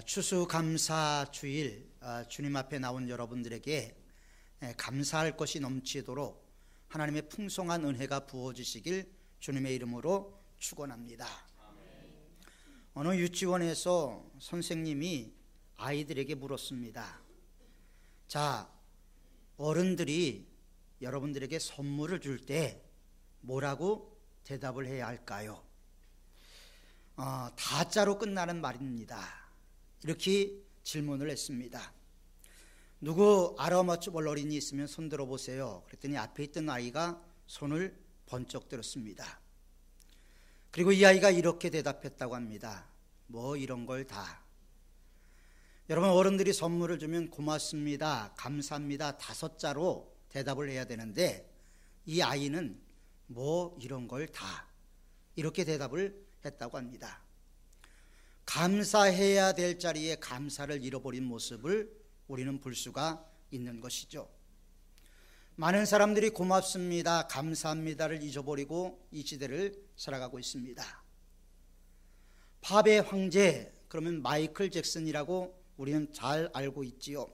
추수감사 주일 주님 앞에 나온 여러분들에게 감사할 것이 넘치도록 하나님의 풍성한 은혜가 부어지시길 주님의 이름으로 축원합니다. 어느 유치원에서 선생님이 아이들에게 물었습니다. 자, 어른들이 여러분들에게 선물을 줄 때 뭐라고 대답을 해야 할까요? 다자로 끝나는 말입니다. 이렇게 질문을 했습니다. 누구 알아맞힐 어린이 있으면 손 들어보세요. 그랬더니 앞에 있던 아이가 손을 번쩍 들었습니다. 그리고 이 아이가 이렇게 대답했다고 합니다. 뭐 이런 걸 다. 여러분, 어른들이 선물을 주면 고맙습니다, 감사합니다 5자로 대답을 해야 되는데 이 아이는 뭐 이런 걸 다 이렇게 대답을 했다고 합니다. 감사해야 될 자리에 감사를 잃어버린 모습을 우리는 볼 수가 있는 것이죠. 많은 사람들이 고맙습니다, 감사합니다를 잊어버리고 이 시대를 살아가고 있습니다. 팝의 황제, 그러면 마이클 잭슨이라고 우리는 잘 알고 있지요.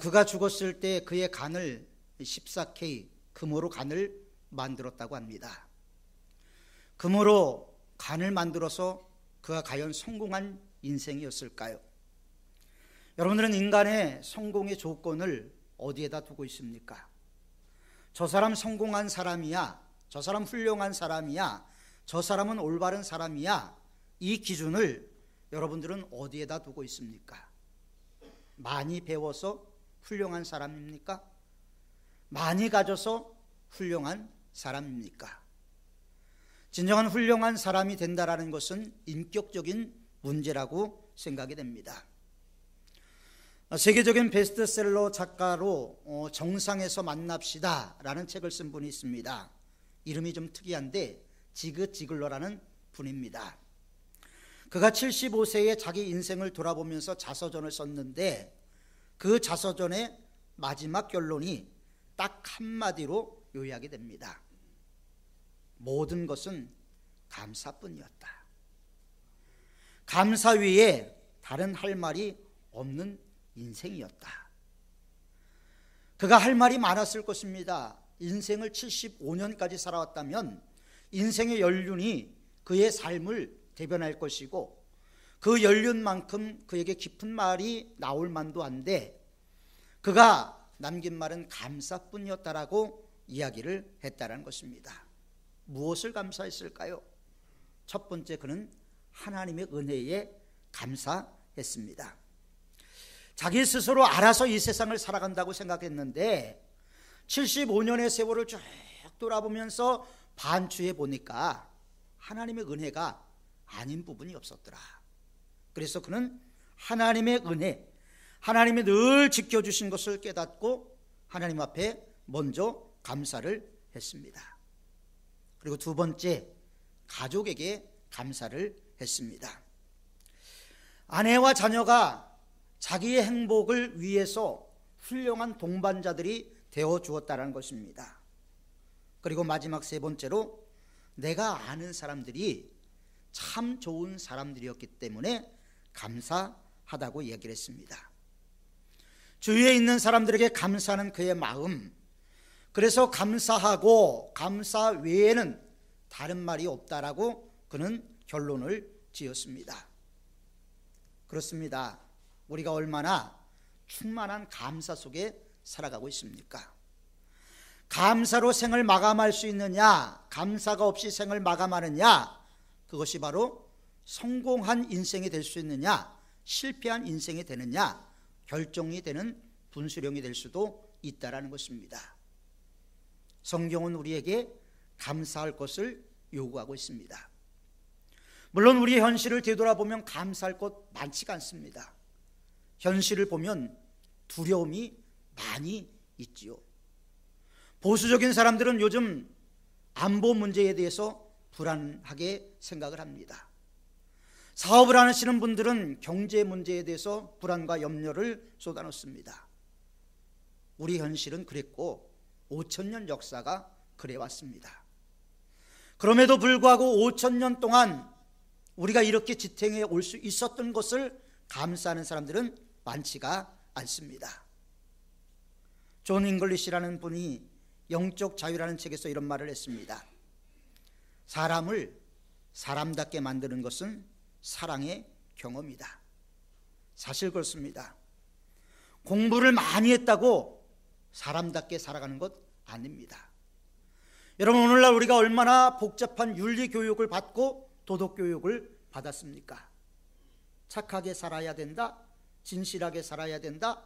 그가 죽었을 때 그의 간을 14K 금으로 간을 만들었다고 합니다. 금으로 간을 만들어서 그가 과연 성공한 인생이었을까요? 여러분들은 인간의 성공의 조건을 어디에다 두고 있습니까? 저 사람 성공한 사람이야, 저 사람 훌륭한 사람이야, 저 사람은 올바른 사람이야, 이 기준을 여러분들은 어디에다 두고 있습니까? 많이 배워서 훌륭한 사람입니까? 많이 가져서 훌륭한 사람입니까? 진정한 훌륭한 사람이 된다라는 것은 인격적인 문제라고 생각이 됩니다. 세계적인 베스트셀러 작가로 정상에서 만납시다 라는 책을 쓴 분이 있습니다. 이름이 좀 특이한데 지그 지글러라는 분입니다. 그가 75세에 자기 인생을 돌아보면서 자서전을 썼는데 그 자서전의 마지막 결론이 딱 한마디로 요약이 됩니다. 모든 것은 감사뿐이었다. 감사 외에 다른 할 말이 없는 인생이었다. 그가 할 말이 많았을 것입니다. 인생을 75년까지 살아왔다면 인생의 연륜이 그의 삶을 대변할 것이고 그 연륜만큼 그에게 깊은 말이 나올 만도 한데 그가 남긴 말은 감사뿐이었다라고 이야기를 했다는 것입니다. 무엇을 감사했을까요? 첫 번째, 그는 하나님의 은혜에 감사했습니다. 자기 스스로 알아서 이 세상을 살아간다고 생각했는데 75년의 세월을 쭉 돌아보면서 반추해 보니까 하나님의 은혜가 아닌 부분이 없었더라. 그래서 그는 하나님의 은혜, 하나님이 늘 지켜주신 것을 깨닫고 하나님 앞에 먼저 감사를 했습니다. 그리고 두 번째, 가족에게 감사를 했습니다. 아내와 자녀가 자기의 행복을 위해서 훌륭한 동반자들이 되어 주었다는 것입니다. 그리고 마지막 세 번째로 내가 아는 사람들이 참 좋은 사람들이었기 때문에 감사하다고 얘기를 했습니다. 주위에 있는 사람들에게 감사하는 그의 마음, 그래서 감사하고 감사 외에는 다른 말이 없다라고 그는 결론을 지었습니다. 그렇습니다. 우리가 얼마나 충만한 감사 속에 살아가고 있습니까? 감사로 생을 마감할 수 있느냐, 감사가 없이 생을 마감하느냐, 그것이 바로 성공한 인생이 될 수 있느냐, 실패한 인생이 되느냐 결정이 되는 분수령이 될 수도 있다라는 것입니다. 성경은 우리에게 감사할 것을 요구하고 있습니다. 물론 우리의 현실을 되돌아보면 감사할 것 많지가 않습니다. 현실을 보면 두려움이 많이 있지요. 보수적인 사람들은 요즘 안보 문제에 대해서 불안하게 생각을 합니다. 사업을 하시는 분들은 경제 문제에 대해서 불안과 염려를 쏟아놓습니다. 우리 현실은 그랬고 5,000년 역사가 그래왔습니다. 그럼에도 불구하고 5,000년 동안 우리가 이렇게 지탱해 올 수 있었던 것을 감사하는 사람들은 많지가 않습니다. 존 잉글리시라는 분이 영적 자유라는 책에서 이런 말을 했습니다. 사람을 사람답게 만드는 것은 사랑의 경험이다. 사실 그렇습니다. 공부를 많이 했다고 사람답게 살아가는 것 아닙니다. 여러분, 오늘날 우리가 얼마나 복잡한 윤리 교육을 받고 도덕 교육을 받았습니까? 착하게 살아야 된다, 진실하게 살아야 된다,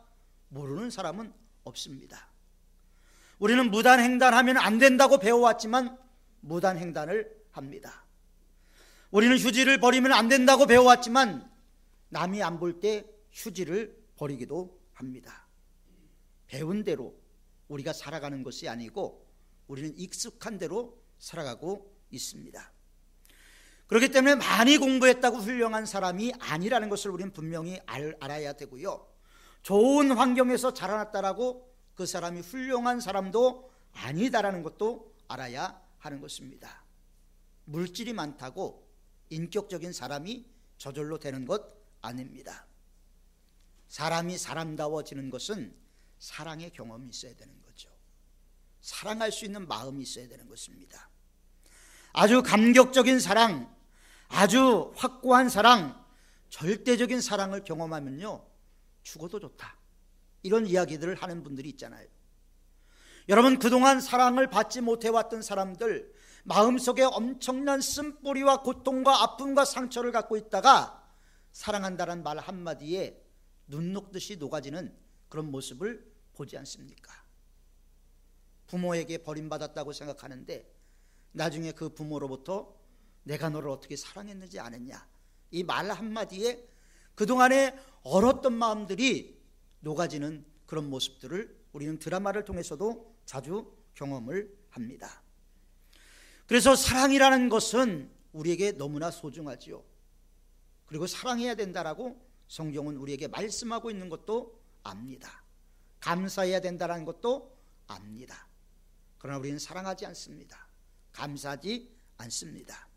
모르는 사람은 없습니다. 우리는 무단횡단하면 안 된다고 배워왔지만 무단횡단을 합니다. 우리는 휴지를 버리면 안 된다고 배워왔지만 남이 안 볼 때 휴지를 버리기도 합니다. 배운 대로 우리가 살아가는 것이 아니고 우리는 익숙한 대로 살아가고 있습니다. 그렇기 때문에 많이 공부했다고 훌륭한 사람이 아니라는 것을 우리는 분명히 알아야 되고요. 좋은 환경에서 자라났다라고 그 사람이 훌륭한 사람도 아니다라는 것도 알아야 하는 것입니다. 물질이 많다고 인격적인 사람이 저절로 되는 것 아닙니다. 사람이 사람다워지는 것은 사랑의 경험이 있어야 되는 거죠. 사랑할 수 있는 마음이 있어야 되는 것입니다. 아주 감격적인 사랑, 아주 확고한 사랑, 절대적인 사랑을 경험하면요, 죽어도 좋다, 이런 이야기들을 하는 분들이 있잖아요. 여러분, 그동안 사랑을 받지 못해왔던 사람들, 마음속에 엄청난 쓴뿌리와 고통과 아픔과 상처를 갖고 있다가 사랑한다는 말 한마디에 눈 녹듯이 녹아지는 그런 모습을 보지 않습니까? 부모에게 버림받았다고 생각하는데 나중에 그 부모로부터 내가 너를 어떻게 사랑했는지 아느냐, 이 말 한마디에 그동안에 얼었던 마음들이 녹아지는 그런 모습들을 우리는 드라마를 통해서도 자주 경험을 합니다. 그래서 사랑이라는 것은 우리에게 너무나 소중하지요. 그리고 사랑해야 된다라고 성경은 우리에게 말씀하고 있는 것도 압니다. 감사해야 된다는 것도 압니다. 그러나 우리는 사랑하지 않습니다. 감사하지 않습니다.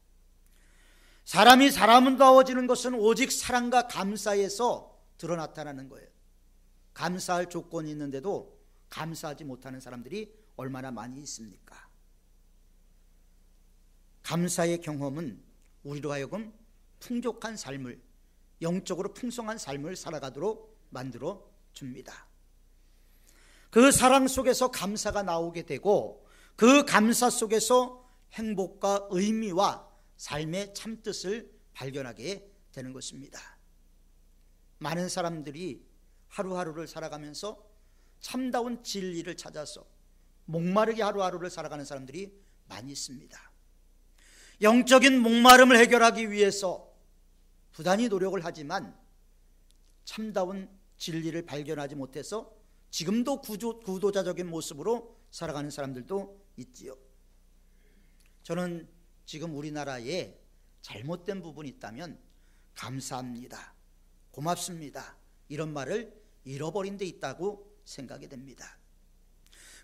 사람이 사람다워지는 것은 오직 사랑과 감사에서 드러 나타나는 거예요. 감사할 조건이 있는데도 감사하지 못하는 사람들이 얼마나 많이 있습니까? 감사의 경험은 우리로 하여금 풍족한 삶을, 영적으로 풍성한 삶을 살아가도록 만들어 줍니다. 그 사랑 속에서 감사가 나오게 되고 그 감사 속에서 행복과 의미와 삶의 참뜻을 발견하게 되는 것입니다. 많은 사람들이 하루하루를 살아가면서 참다운 진리를 찾아서 목마르게 하루하루를 살아가는 사람들이 많이 있습니다. 영적인 목마름을 해결하기 위해서 부단히 노력을 하지만 참다운 진리를 발견하지 못해서 지금도 구도자적인 모습으로 살아가는 사람들도 있지요. 저는 지금 우리나라에 잘못된 부분이 있다면 감사합니다, 고맙습니다, 이런 말을 잃어버린 데 있다고 생각이 됩니다.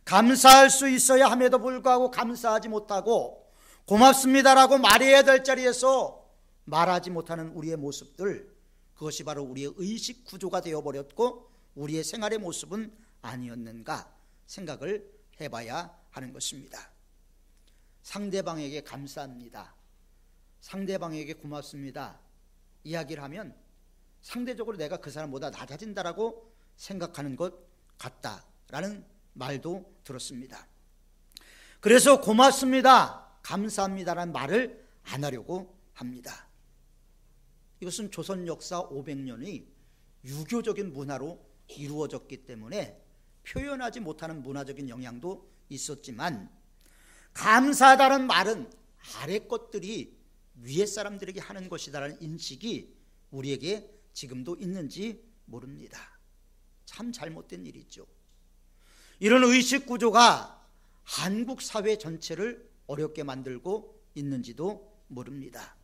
감사할 수 있어야 함에도 불구하고 감사하지 못하고 고맙습니다라고 말해야 될 자리에서 말하지 못하는 우리의 모습들, 그것이 바로 우리의 의식 구조가 되어버렸고 우리의 생활의 모습은 아니었는가 생각을 해봐야 하는 것입니다. 상대방에게 감사합니다, 상대방에게 고맙습니다 이야기를 하면 상대적으로 내가 그 사람보다 낮아진다라고 생각하는 것 같다라는 말도 들었습니다. 그래서 고맙습니다, 감사합니다라는 말을 안 하려고 합니다. 이것은 조선 역사 500년의 유교적인 문화로 이루어졌기 때문에 표현하지 못하는 문화적인 영향도 있었지만, 감사하다는 말은 아래 것들이 위에 사람들에게 하는 것이다라는 인식이 우리에게 지금도 있는지 모릅니다. 참 잘못된 일이죠. 이런 의식 구조가 한국 사회 전체를 어렵게 만들고 있는지도 모릅니다.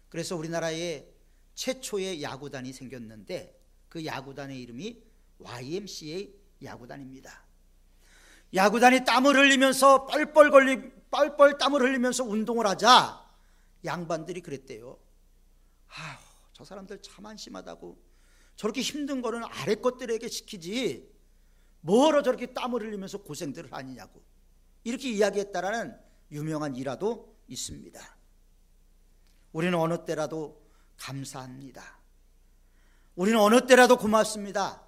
그래서 우리나라에 최초의 야구단이 생겼는데 그 야구단의 이름이 YMCA 야구단입니다. 야구단이 땀을 흘리면서 뻘뻘 땀을 흘리면서 운동을 하자 양반들이 그랬대요. 저 사람들 참 한심하다고, 저렇게 힘든 거는 아래 것들에게 시키지 뭐로 저렇게 땀을 흘리면서 고생들을 하느냐고 이렇게 이야기했다라는 유명한 일화도 있습니다. 우리는 어느 때라도 감사합니다. 우리는 어느 때라도 고맙습니다.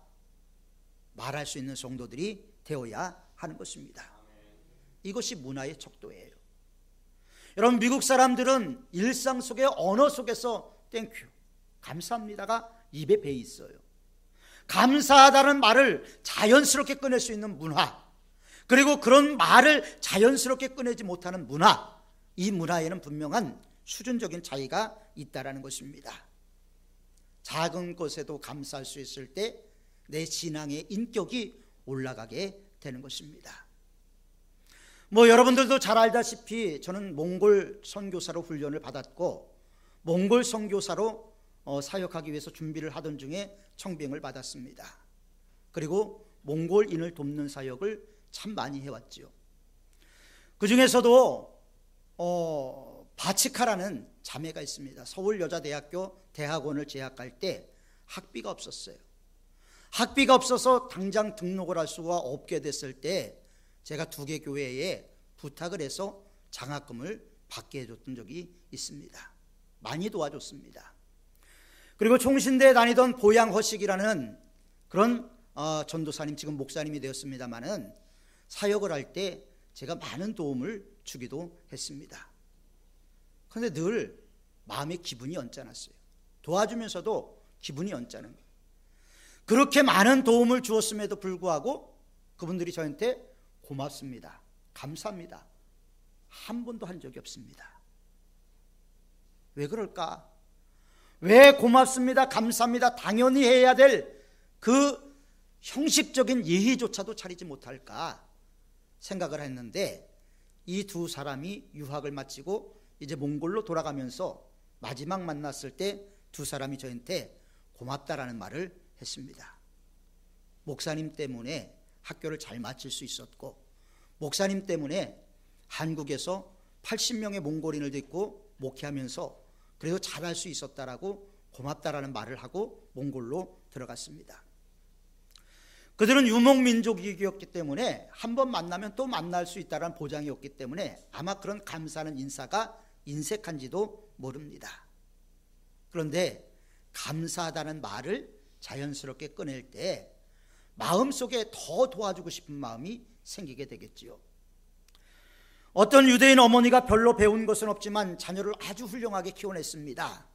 말할 수 있는 성도들이 되어야 하는 것입니다. 이것이 문화의 척도예요. 여러분, 미국 사람들은 일상 속의 언어 속에서 땡큐, 감사합니다가 입에 배 있어요. 감사하다는 말을 자연스럽게 꺼낼 수 있는 문화, 그리고 그런 말을 자연스럽게 꺼내지 못하는 문화, 이 문화에는 분명한 수준적인 차이가 있다는 것입니다. 작은 것에도 감사할 수 있을 때 내 신앙의 인격이 올라가게 되는 것입니다. 여러분들도 잘 알다시피 저는 몽골 선교사로 훈련을 받았고 몽골 선교사로 사역하기 위해서 준비를 하던 중에 청빙을 받았습니다. 그리고 몽골인을 돕는 사역을 참 많이 해왔죠. 그 중에서도 바치카라는 자매가 있습니다. 서울여자대학교 대학원을 재학할 때 학비가 없었어요. 학비가 없어서 당장 등록을 할 수가 없게 됐을 때 제가 2개 교회에 부탁을 해서 장학금을 받게 해줬던 적이 있습니다. 많이 도와줬습니다. 그리고 총신대에 다니던 보양허식이라는 그런 전도사님, 지금 목사님이 되었습니다마는 사역을 할 때 제가 많은 도움을 주기도 했습니다. 그런데 늘 마음의 기분이 언짢았어요. 도와주면서도 기분이 언짢은 거예요. 그렇게 많은 도움을 주었음에도 불구하고 그분들이 저한테 고맙습니다, 감사합니다 한 번도 한 적이 없습니다. 왜 그럴까? 왜 고맙습니다, 감사합니다 당연히 해야 될 그 형식적인 예의조차도 차리지 못할까 생각을 했는데, 이 2 사람이 유학을 마치고 이제 몽골로 돌아가면서 마지막 만났을 때 2 사람이 저한테 고맙다라는 말을 했습니다. 목사님 때문에 학교를 잘 마칠 수 있었고, 목사님 때문에 한국에서 80명의 몽골인을 데리고 목회하면서 그래도 잘할 수 있었다라고 고맙다라는 말을 하고 몽골로 들어갔습니다. 그들은 유목민족이었기 때문에 한 번 만나면 또 만날 수 있다는 보장이 없기 때문에 아마 그런 감사하는 인사가 인색한지도 모릅니다. 그런데 감사하다는 말을 자연스럽게 꺼낼 때 마음속에 더 도와주고 싶은 마음이 생기게 되겠지요. 어떤 유대인 어머니가 별로 배운 것은 없지만 자녀를 아주 훌륭하게 키워냈습니다.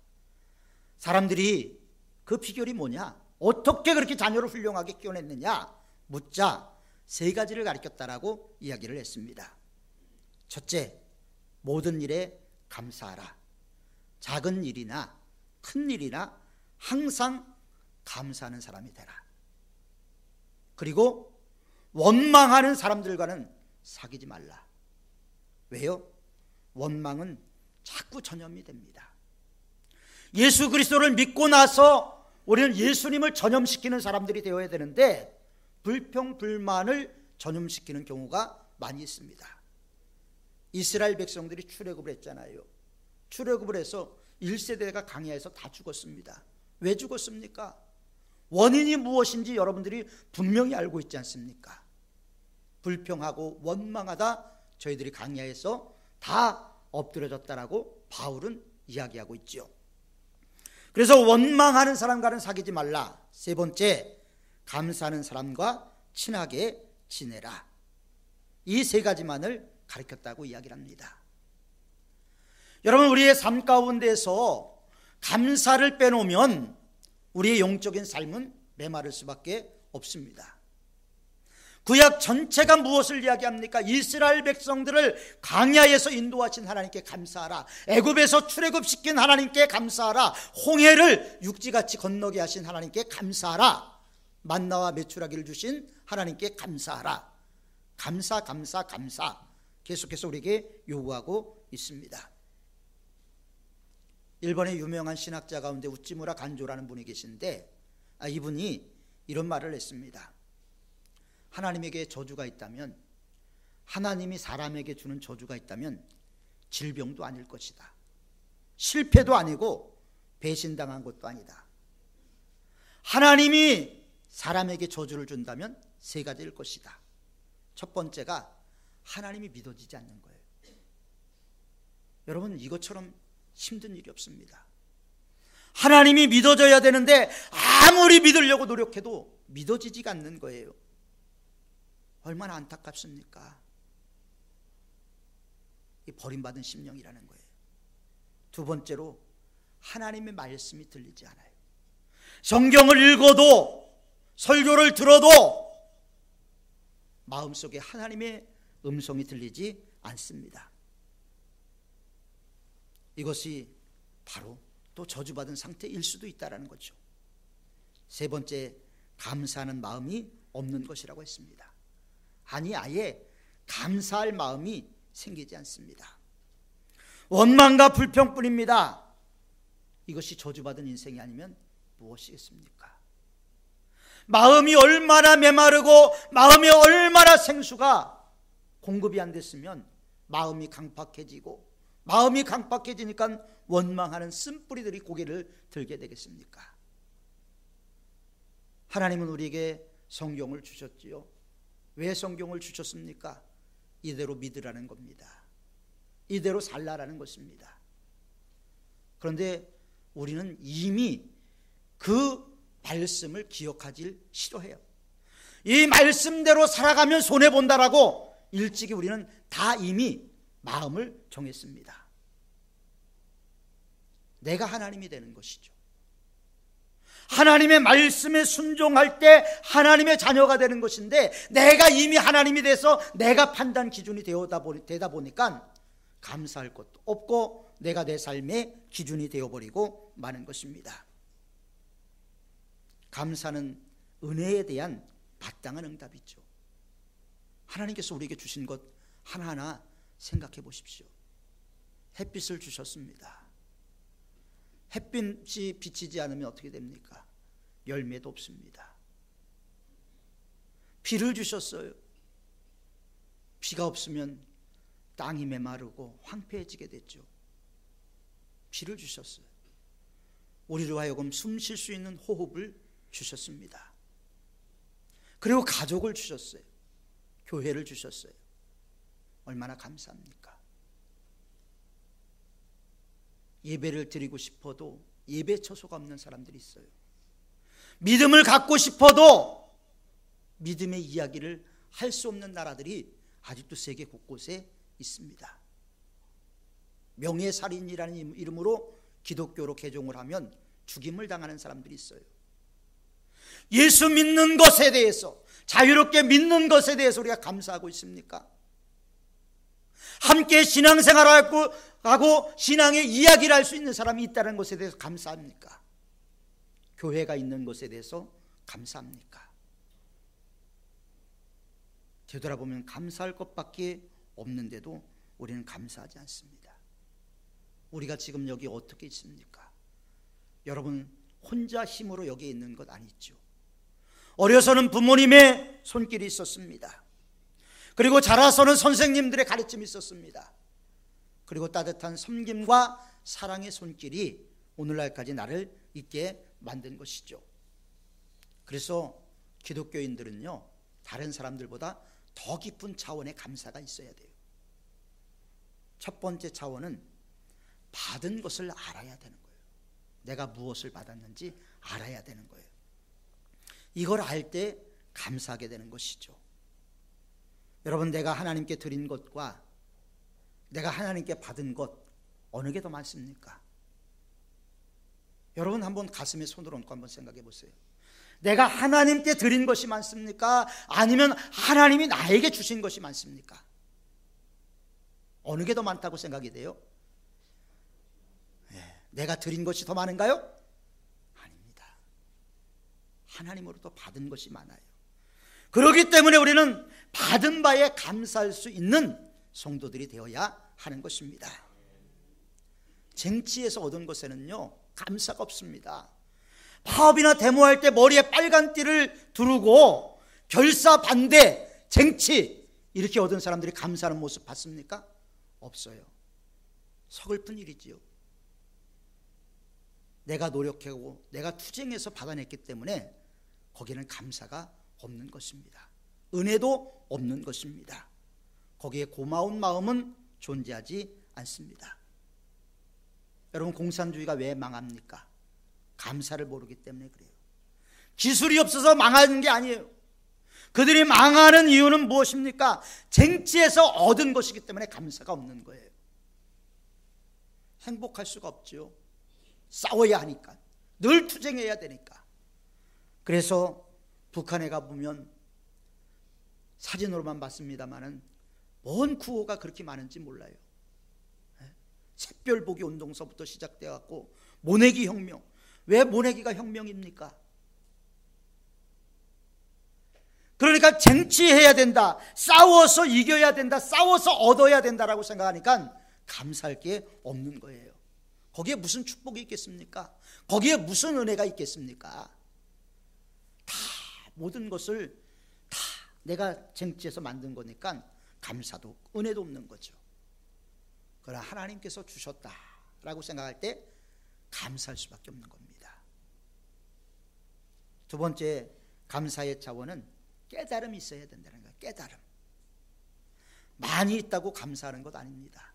사람들이 그 비결이 뭐냐, 어떻게 그렇게 자녀를 훌륭하게 키워냈느냐 묻자 3가지를 가르쳤다라고 이야기를 했습니다. 첫째, 모든 일에 감사하라. 작은 일이나 큰 일이나 항상 감사하는 사람이 되라. 그리고 원망하는 사람들과는 사귀지 말라. 왜요? 원망은 자꾸 전염이 됩니다. 예수 그리스도를 믿고 나서 우리는 예수님을 전염시키는 사람들이 되어야 되는데 불평, 불만을 전염시키는 경우가 많이 있습니다. 이스라엘 백성들이 출애굽을 했잖아요. 출애굽을 해서 1세대가 광야에서 다 죽었습니다. 왜 죽었습니까? 원인이 무엇인지 여러분들이 분명히 알고 있지 않습니까? 불평하고 원망하다 저희들이 광야에서 다 엎드려졌다라고 바울은 이야기하고 있죠. 그래서 원망하는 사람과는 사귀지 말라. 3번째, 감사하는 사람과 친하게 지내라. 이 3가지만을 가르쳤다고 이야기를 합니다. 여러분, 우리의 삶 가운데서 감사를 빼놓으면 우리의 영적인 삶은 메마를 수밖에 없습니다. 구약 전체가 무엇을 이야기합니까? 이스라엘 백성들을 광야에서 인도하신 하나님께 감사하라. 애굽에서 출애굽시킨 하나님께 감사하라. 홍해를 육지같이 건너게 하신 하나님께 감사하라. 만나와 메추라기를 주신 하나님께 감사하라. 감사, 감사, 감사 계속해서 우리에게 요구하고 있습니다. 일본의 유명한 신학자 가운데 우찌무라 간조라는 분이 계신데 이분이 이런 말을 했습니다. 하나님에게 저주가 있다면, 하나님이 사람에게 주는 저주가 있다면 질병도 아닐 것이다. 실패도 아니고 배신당한 것도 아니다. 하나님이 사람에게 저주를 준다면 세 가지일 것이다. 첫 번째가 하나님이 믿어지지 않는 거예요. 여러분, 이것처럼 힘든 일이 없습니다. 하나님이 믿어져야 되는데 아무리 믿으려고 노력해도 믿어지지가 않는 거예요. 얼마나 안타깝습니까? 이 버림받은 심령이라는 거예요. 두 번째로 하나님의 말씀이 들리지 않아요. 성경을 읽어도 설교를 들어도 마음속에 하나님의 음성이 들리지 않습니다. 이것이 바로 또 저주받은 상태일 수도 있다는 거죠. 세 번째, 감사하는 마음이 없는 것이라고 했습니다. 아니, 아예 감사할 마음이 생기지 않습니다. 원망과 불평뿐입니다. 이것이 저주받은 인생이 아니면 무엇이겠습니까? 마음이 얼마나 메마르고 마음이 얼마나 생수가 공급이 안 됐으면 마음이 강팍해지고, 마음이 강팍해지니까 원망하는 쓴뿌리들이 고개를 들게 되겠습니까? 하나님은 우리에게 성경을 주셨지요. 왜 성경을 주셨습니까? 이대로 믿으라는 겁니다. 이대로 살라라는 것입니다. 그런데 우리는 이미 그 말씀을 기억하지 싫어해요. 이 말씀대로 살아가면 손해본다라고 일찍이 우리는 다 이미 마음을 정했습니다. 내가 하나님이 되는 것이죠. 하나님의 말씀에 순종할 때 하나님의 자녀가 되는 것인데, 내가 이미 하나님이 돼서 내가 판단 기준이 되다 보니까 감사할 것도 없고 내가 내 삶의 기준이 되어버리고 마는 것입니다. 감사는 은혜에 대한 마땅한 응답이죠. 하나님께서 우리에게 주신 것 하나하나 생각해 보십시오. 햇빛을 주셨습니다. 햇빛이 비치지 않으면 어떻게 됩니까? 열매도 없습니다. 비를 주셨어요. 비가 없으면 땅이 메마르고 황폐해지게 됐죠. 비를 주셨어요. 우리로 하여금 숨 쉴 수 있는 호흡을 주셨습니다. 그리고 가족을 주셨어요. 교회를 주셨어요. 얼마나 감사합니까? 예배를 드리고 싶어도 예배 처소가 없는 사람들이 있어요. 믿음을 갖고 싶어도 믿음의 이야기를 할 수 없는 나라들이 아직도 세계 곳곳에 있습니다. 명예살인이라는 이름으로 기독교로 개종을 하면 죽임을 당하는 사람들이 있어요. 예수 믿는 것에 대해서, 자유롭게 믿는 것에 대해서 우리가 감사하고 있습니까? 함께 신앙생활을 하고 신앙의 이야기를 할 수 있는 사람이 있다는 것에 대해서 감사합니까? 교회가 있는 것에 대해서 감사합니까? 되돌아보면 감사할 것밖에 없는데도 우리는 감사하지 않습니다. 우리가 지금 여기 어떻게 있습니까? 여러분, 혼자 힘으로 여기에 있는 것 아니죠. 어려서는 부모님의 손길이 있었습니다. 그리고 자라서는 선생님들의 가르침이 있었습니다. 그리고 따뜻한 섬김과 사랑의 손길이 오늘날까지 나를 있게 만든 것이죠. 그래서 기독교인들은요, 다른 사람들보다 더 깊은 차원의 감사가 있어야 돼요. 첫 번째 차원은 받은 것을 알아야 되는 거예요. 내가 무엇을 받았는지 알아야 되는 거예요. 이걸 알 때 감사하게 되는 것이죠. 여러분, 내가 하나님께 드린 것과 내가 하나님께 받은 것, 어느 게 더 많습니까? 여러분, 한번 가슴에 손을 얹고 한번 생각해 보세요. 내가 하나님께 드린 것이 많습니까? 아니면 하나님이 나에게 주신 것이 많습니까? 어느 게 더 많다고 생각이 돼요? 내가 드린 것이 더 많은가요? 아닙니다. 하나님으로부터 받은 것이 많아요. 그렇기 때문에 우리는 받은 바에 감사할 수 있는 성도들이 되어야 하는 것입니다. 쟁취에서 얻은 것에는요, 감사가 없습니다. 파업이나 데모할 때 머리에 빨간 띠를 두르고 결사 반대, 쟁취 이렇게 얻은 사람들이 감사하는 모습 봤습니까? 없어요. 서글픈 일이지요. 내가 노력하고 내가 투쟁해서 받아냈기 때문에 거기에는 감사가 없는 것입니다. 은혜도 없는 것입니다. 거기에 고마운 마음은 존재하지 않습니다. 여러분, 공산주의가 왜 망합니까? 감사를 모르기 때문에 그래요. 기술이 없어서 망하는 게 아니에요. 그들이 망하는 이유는 무엇입니까? 쟁취해서 얻은 것이기 때문에 감사가 없는 거예요. 행복할 수가 없죠. 싸워야 하니까, 늘 투쟁해야 되니까. 그래서 북한에 가보면 사진으로만 봤습니다마는 뭔 구호가 그렇게 많은지 몰라요. 샛별보기 운동서부터 시작되어 갖고 모내기 혁명. 왜 모내기가 혁명입니까? 그러니까 쟁취해야 된다, 싸워서 이겨야 된다, 싸워서 얻어야 된다라고 생각하니까 감사할 게 없는 거예요. 거기에 무슨 축복이 있겠습니까? 거기에 무슨 은혜가 있겠습니까? 다 모든 것을 다 내가 쟁취해서 만든 거니까 감사도 은혜도 없는 거죠. 그러나 하나님께서 주셨다라고 생각할 때 감사할 수밖에 없는 겁니다. 두 번째 감사의 차원은 깨달음이 있어야 된다는 거예요. 깨달음. 많이 있다고 감사하는 것 아닙니다.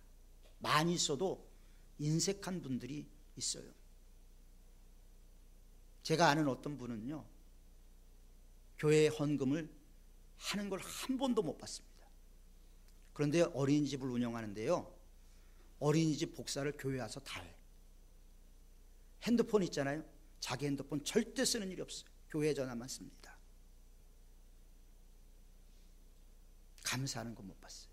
많이 있어도 인색한 분들이 있어요. 제가 아는 어떤 분은요, 교회 헌금을 하는 걸 한 번도 못 봤습니다. 그런데 어린이집을 운영하는데요, 어린이집 복사를 교회 와서 다 해. 핸드폰 있잖아요. 자기 핸드폰 절대 쓰는 일이 없어요. 교회 전화만 씁니다. 감사하는 거 못 봤어요.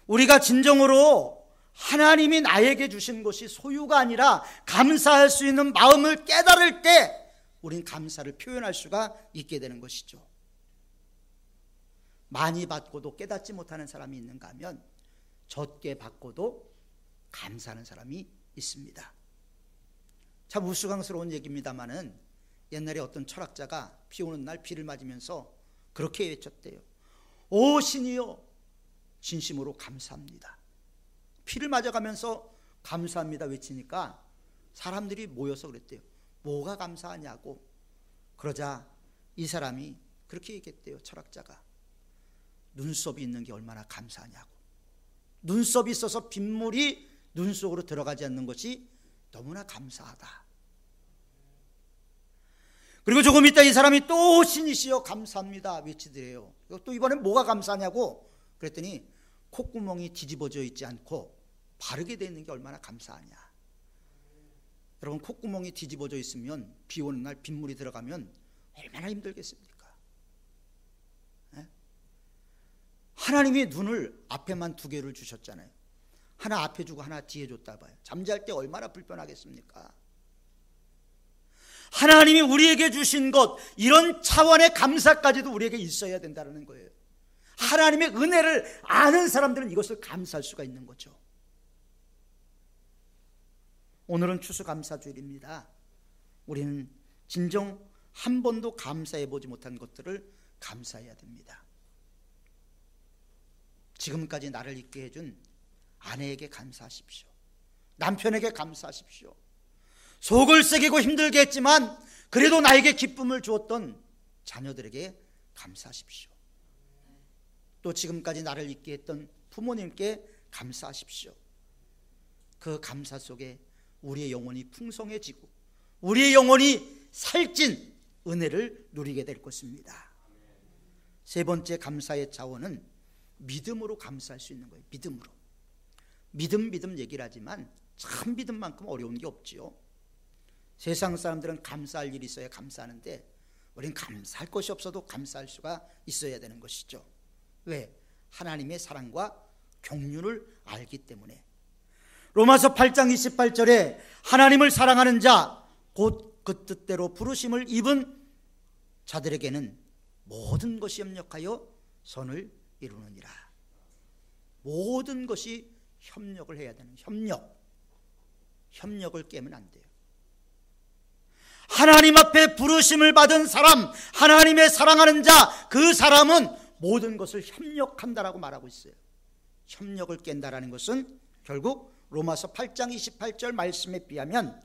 우리가 진정으로 하나님이 나에게 주신 것이 소유가 아니라 감사할 수 있는 마음을 깨달을 때 우린 감사를 표현할 수가 있게 되는 것이죠. 많이 받고도 깨닫지 못하는 사람이 있는가 하면 적게 받고도 감사하는 사람이 있습니다. 참 우스꽝스러운 얘기입니다마는 옛날에 어떤 철학자가 비 오는 날 비를 맞으면서 그렇게 외쳤대요. 오 신이여, 진심으로 감사합니다. 비를 맞아가면서 감사합니다 외치니까 사람들이 모여서 그랬대요. 뭐가 감사하냐고. 그러자 이 사람이 그렇게 얘기했대요. 철학자가. 눈썹이 있는 게 얼마나 감사하냐고. 눈썹이 있어서 빗물이 눈 속으로 들어가지 않는 것이 너무나 감사하다. 그리고 조금 있다 이 사람이 또 신이시여 감사합니다 외치더래요. 또 이번엔 뭐가 감사하냐고 그랬더니 콧구멍이 뒤집어져 있지 않고 바르게 되어 있는 게 얼마나 감사하냐. 여러분, 콧구멍이 뒤집어져 있으면 비 오는 날 빗물이 들어가면 얼마나 힘들겠습니까? 네? 하나님이 눈을 앞에만 두 개를 주셨잖아요. 하나 앞에 주고 하나 뒤에 줬다 봐요. 잠잘 때 얼마나 불편하겠습니까? 하나님이 우리에게 주신 것, 이런 차원의 감사까지도 우리에게 있어야 된다는 거예요. 하나님의 은혜를 아는 사람들은 이것을 감사할 수가 있는 거죠. 오늘은 추수감사주일입니다. 우리는 진정 한 번도 감사해 보지 못한 것들을 감사해야 됩니다. 지금까지 나를 있게 해준 아내에게 감사하십시오. 남편에게 감사하십시오. 속을 새기고 힘들게 했지만 그래도 나에게 기쁨을 주었던 자녀들에게 감사하십시오. 또 지금까지 나를 있게 했던 부모님께 감사하십시오. 그 감사 속에 우리의 영혼이 풍성해지고 우리의 영혼이 살찐 은혜를 누리게 될 것입니다. 세 번째 감사의 차원은 믿음으로 감사할 수 있는 거예요. 믿음으로. 믿음 얘기를 하지만 참 믿음만큼 어려운 게 없지요. 세상 사람들은 감사할 일이 있어야 감사하는데 우리는 감사할 것이 없어도 감사할 수가 있어야 되는 것이죠. 왜? 하나님의 사랑과 긍휼을 알기 때문에. 로마서 8장 28절에 하나님을 사랑하는 자 곧 그 뜻대로 부르심을 입은 자들에게는 모든 것이 협력하여 선을 이루느니라. 모든 것이 협력을 해야 되는 협력을 깨면 안 돼요. 하나님 앞에 부르심을 받은 사람, 하나님의 사랑하는 자, 그 사람은 모든 것을 협력한다라고 말하고 있어요. 협력을 깬다라는 것은 결국 로마서 8장 28절 말씀에 비하면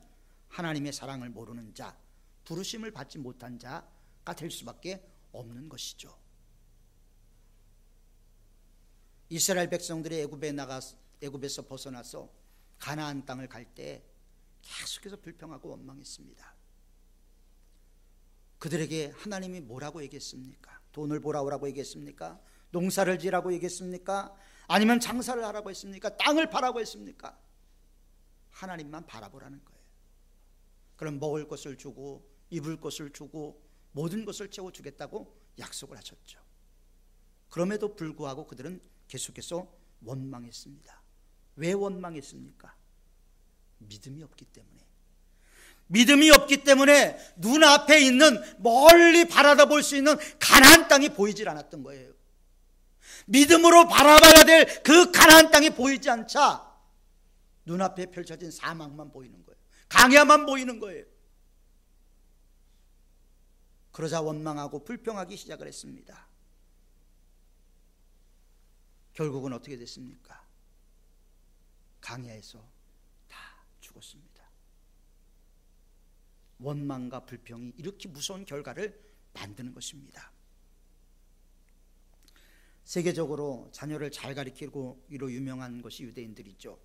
하나님의 사랑을 모르는 자, 부르심을 받지 못한 자가 될 수밖에 없는 것이죠. 이스라엘 백성들이 애굽에서 벗어나서 가나안 땅을 갈 때 계속해서 불평하고 원망했습니다. 그들에게 하나님이 뭐라고 얘기했습니까? 돈을 벌어오라고 얘기했습니까? 농사를 지라고 얘기했습니까? 아니면 장사를 하라고 했습니까? 땅을 파라고 했습니까? 하나님만 바라보라는 거예요. 그럼 먹을 것을 주고 입을 것을 주고 모든 것을 채워주겠다고 약속을 하셨죠. 그럼에도 불구하고 그들은 계속해서 원망했습니다. 왜 원망했습니까? 믿음이 없기 때문에. 믿음이 없기 때문에 눈앞에 있는 멀리 바라다 볼 수 있는 가나안 땅이 보이질 않았던 거예요. 믿음으로 바라봐야 될 그 가나안 땅이 보이지 않자 눈앞에 펼쳐진 사막만 보이는 거예요. 강야만 보이는 거예요. 그러자 원망하고 불평하기 시작을 했습니다. 결국은 어떻게 됐습니까? 강야에서 다 죽었습니다. 원망과 불평이 이렇게 무서운 결과를 만드는 것입니다. 세계적으로 자녀를 잘 가르치기로 유명한 것이 유대인들이죠.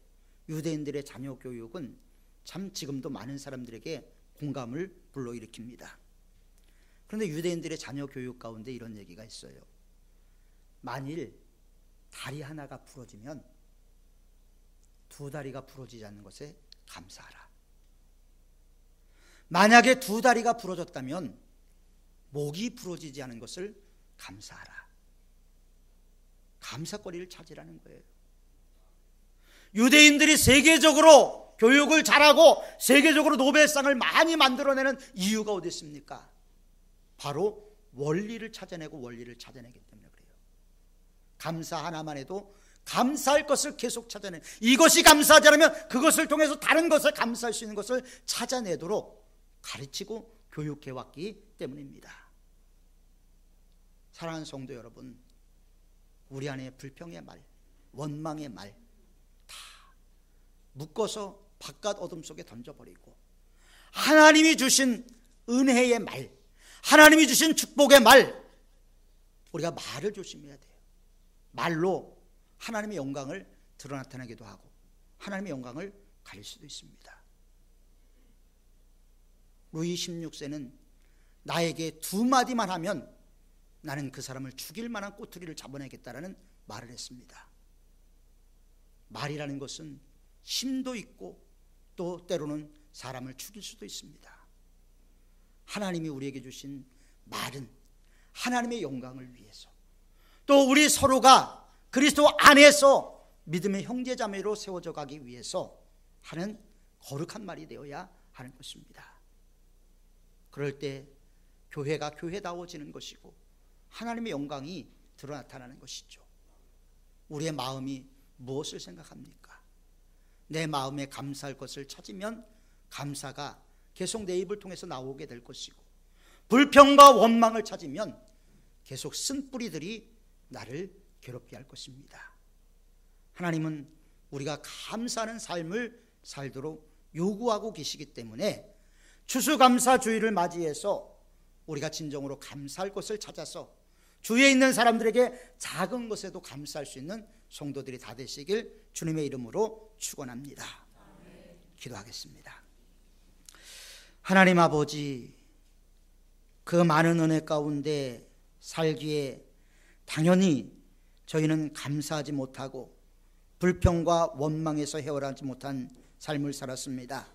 유대인들의 자녀 교육은 참 지금도 많은 사람들에게 공감을 불러일으킵니다. 그런데 유대인들의 자녀 교육 가운데 이런 얘기가 있어요. 만일 다리 하나가 부러지면 두 다리가 부러지지 않는 것에 감사하라. 만약에 두 다리가 부러졌다면 목이 부러지지 않은 것을 감사하라. 감사거리를 찾으라는 거예요. 유대인들이 세계적으로 교육을 잘하고 세계적으로 노벨상을 많이 만들어내는 이유가 어디 있습니까? 바로 원리를 찾아내고 원리를 찾아내기 때문에 그래요. 감사 하나만 해도 감사할 것을 계속 찾아내, 이것이 감사하지 않으면 그것을 통해서 다른 것을 감사할 수 있는 것을 찾아내도록 가르치고 교육해왔기 때문입니다. 사랑하는 성도 여러분, 우리 안에 불평의 말, 원망의 말 다 묶어서 바깥 어둠 속에 던져버리고 하나님이 주신 은혜의 말, 하나님이 주신 축복의 말, 우리가 말을 조심해야 돼요. 말로 하나님의 영광을 드러나타나기도 하고 하나님의 영광을 가릴 수도 있습니다. 루이 16세는 나에게 두 마디만 하면 나는 그 사람을 죽일 만한 꼬투리를 잡아내겠다라는 말을 했습니다. 말이라는 것은 힘도 있고 또 때로는 사람을 죽일 수도 있습니다. 하나님이 우리에게 주신 말은 하나님의 영광을 위해서, 또 우리 서로가 그리스도 안에서 믿음의 형제자매로 세워져 가기 위해서 하는 거룩한 말이 되어야 하는 것입니다. 그럴 때 교회가 교회다워지는 것이고 하나님의 영광이 드러나타나는 것이죠. 우리의 마음이 무엇을 생각합니까? 내 마음에 감사할 것을 찾으면 감사가 계속 내 입을 통해서 나오게 될 것이고, 불평과 원망을 찾으면 계속 쓴뿌리들이 나를 괴롭게 할 것입니다. 하나님은 우리가 감사하는 삶을 살도록 요구하고 계시기 때문에 추수감사주의를 맞이해서 우리가 진정으로 감사할 것을 찾아서 주위에 있는 사람들에게 작은 것에도 감사할 수 있는 성도들이 다 되시길 주님의 이름으로 축원합니다. 기도하겠습니다. 하나님 아버지, 그 많은 은혜 가운데 살기에 당연히 저희는 감사하지 못하고 불평과 원망에서 헤어나지 못한 삶을 살았습니다.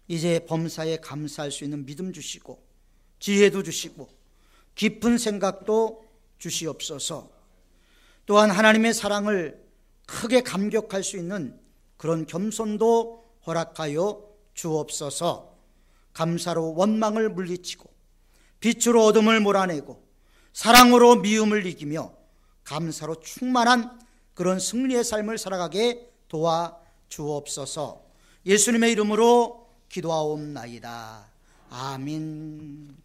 이제 범사에 감사할 수 있는 믿음 주시고 지혜도 주시고 깊은 생각도 주시옵소서. 또한 하나님의 사랑을 크게 감격할 수 있는 그런 겸손도 허락하여 주옵소서. 감사로 원망을 물리치고 빛으로 어둠을 몰아내고 사랑으로 미움을 이기며 감사로 충만한 그런 승리의 삶을 살아가게 도와 주옵소서. 예수님의 이름으로 기도하옵나이다. 아멘.